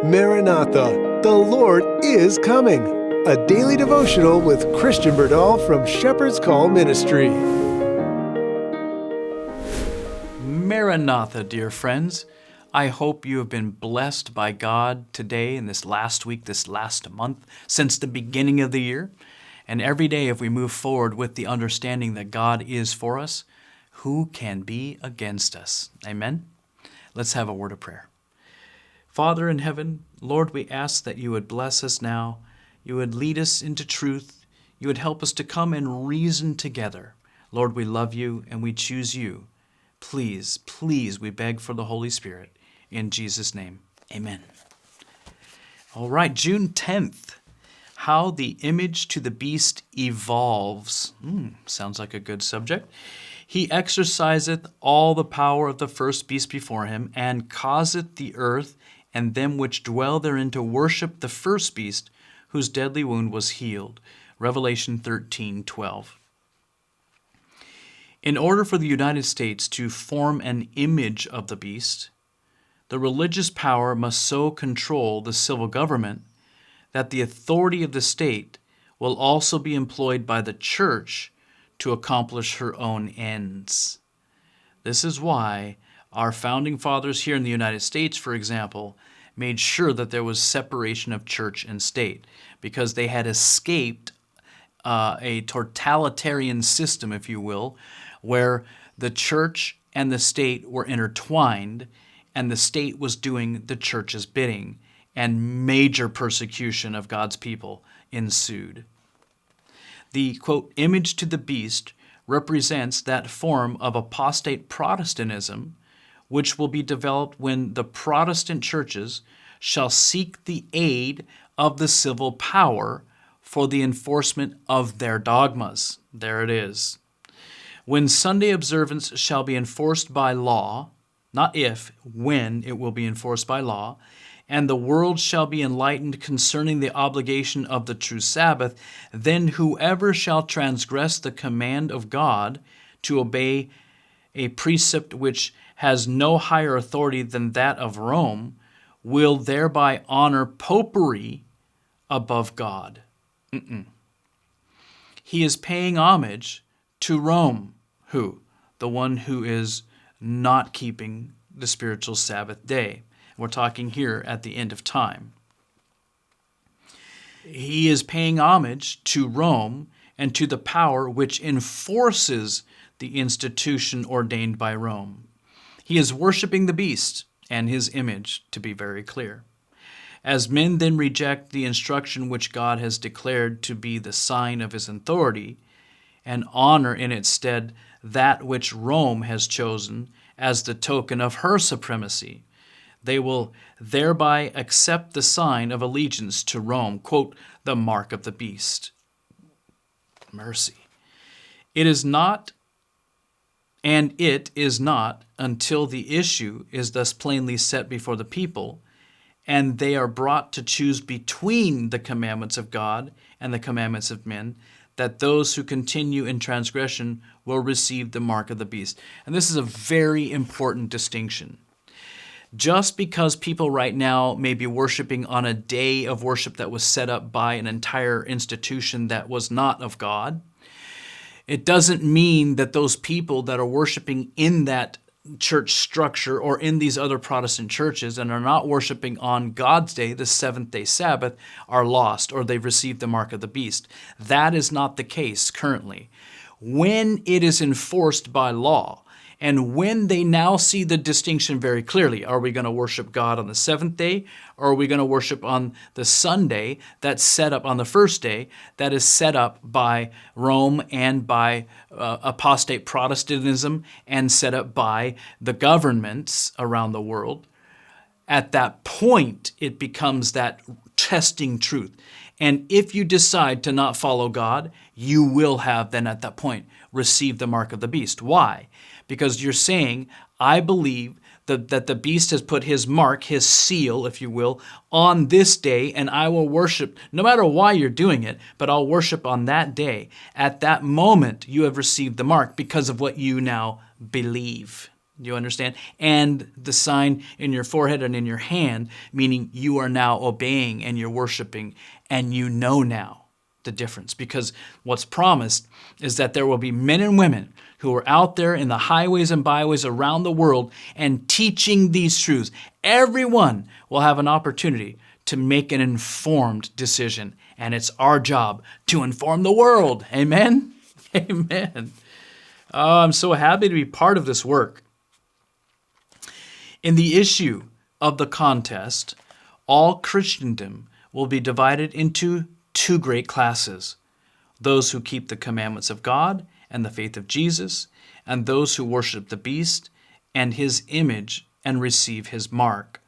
Maranatha, the Lord is coming. A daily devotional with Christian Berdal from Shepherd's Call Ministry. Maranatha, dear friends. I hope you have been blessed by God today and this last week, this last month, since the beginning of the year. And every day, if we move forward with the understanding that God is for us, who can be against us? Amen? Let's have a word of prayer. Father in heaven, Lord, we ask that you would bless us now. You would lead us into truth. You would help us to come and reason together. Lord, we love you and we choose you. Please, please, we beg for the Holy Spirit. In Jesus' name, amen. All right, June 10th. How the image to the beast evolves. Sounds like a good subject. He exerciseth all the power of the first beast before him, and causeth the earth and them which dwell therein to worship the first beast, whose deadly wound was healed. Revelation 13:12. In order for the United States to form an image of the beast, the religious power must so control the civil government that the authority of the state will also be employed by the church to accomplish her own ends. This is why our founding fathers here in the United States, for example, made sure that there was separation of church and state, because they had escaped a totalitarian system, if you will, where the church and the state were intertwined, and the state was doing the church's bidding, and major persecution of God's people ensued. The, quote, image to the beast represents that form of apostate Protestantism which will be developed when the Protestant churches shall seek the aid of the civil power for the enforcement of their dogmas. There it is. When Sunday observance shall be enforced by law, not if, when it will be enforced by law, and the world shall be enlightened concerning the obligation of the true Sabbath, then whoever shall transgress the command of God to obey a precept which has no higher authority than that of Rome will thereby honor popery above God. He is paying homage to Rome. Who? The one who is not keeping the spiritual Sabbath day. We're talking here at the end of time. He is paying homage to Rome and to the power which enforces the institution ordained by Rome. He is worshiping the beast and his image, to be very clear. As men then reject the instruction which God has declared to be the sign of his authority, and honor in its stead that which Rome has chosen as the token of her supremacy, they will thereby accept the sign of allegiance to Rome, quote, the mark of the beast. Mercy. It is not until the issue is thus plainly set before the people, and they are brought to choose between the commandments of God and the commandments of men, that those who continue in transgression will receive the mark of the beast. And this is a very important distinction. Just because people right now may be worshiping on a day of worship that was set up by an entire institution that was not of God, it doesn't mean that those people that are worshiping in that church structure or in these other Protestant churches and are not worshiping on God's day, the seventh-day Sabbath, are lost or they've received the mark of the beast. That is not the case currently. When it is enforced by law, and when they now see the distinction very clearly, are we going to worship God on the seventh day, or are we going to worship on the Sunday that's set up on the first day, that is set up by Rome and by apostate Protestantism and set up by the governments around the world? At that point, it becomes that testing truth. And if you decide to not follow God, you will have then at that point received the mark of the beast. Why? Because you're saying, I believe that the beast has put his mark, his seal, if you will, on this day, and I will worship, no matter why you're doing it, but I'll worship on that day. At that moment, you have received the mark because of what you now believe. You understand? And the sign in your forehead and in your hand, meaning you are now obeying and you're worshiping, and you know now the difference. Because what's promised is that there will be men and women who are out there in the highways and byways around the world and teaching these truths. Everyone will have an opportunity to make an informed decision, and it's our job to inform the world. Amen? Amen. Oh, I'm so happy to be part of this work. In the issue of the contest, all Christendom will be divided into two great classes: those who keep the commandments of God and the faith of Jesus, and those who worship the beast and his image and receive his mark.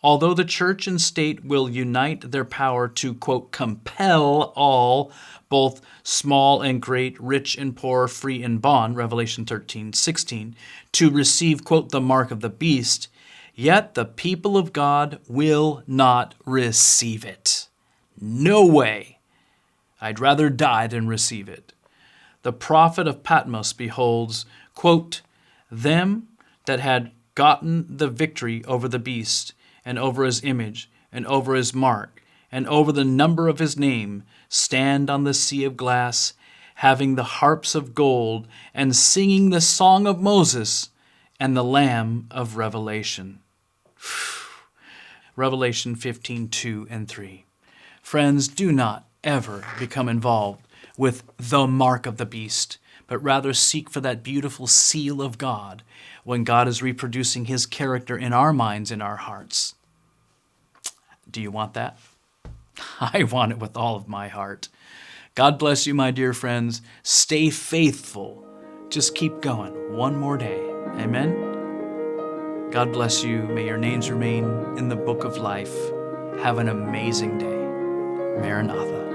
Although the church and state will unite their power to, quote, compel all, both small and great, rich and poor, free and bond, Revelation 13:16, to receive, quote, the mark of the beast, yet the people of God will not receive it. No way. I'd rather die than receive it. The prophet of Patmos beholds, quote, them that had gotten the victory over the beast, and over his image, and over his mark, and over the number of his name, stand on the sea of glass, having the harps of gold, and singing the song of Moses and the Lamb of Revelation. Revelation 15:2 and 3. Friends, do not ever become involved with the mark of the beast, but rather seek for that beautiful seal of God when God is reproducing his character in our minds and our hearts. Do you want that? I want it with all of my heart. God bless you, my dear friends. Stay faithful. Just keep going. One more day. Amen. God bless you. May your names remain in the book of life. Have an amazing day. Maranatha.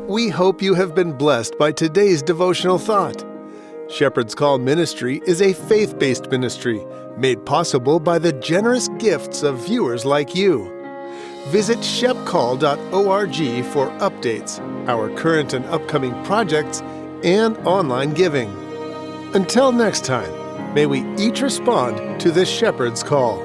We hope you have been blessed by today's devotional thought. Shepherd's Call Ministry is a faith-based ministry made possible by the generous gifts of viewers like you. Visit shepcall.org for updates, our current and upcoming projects, and online giving. Until next time, may we each respond to the Shepherd's Call.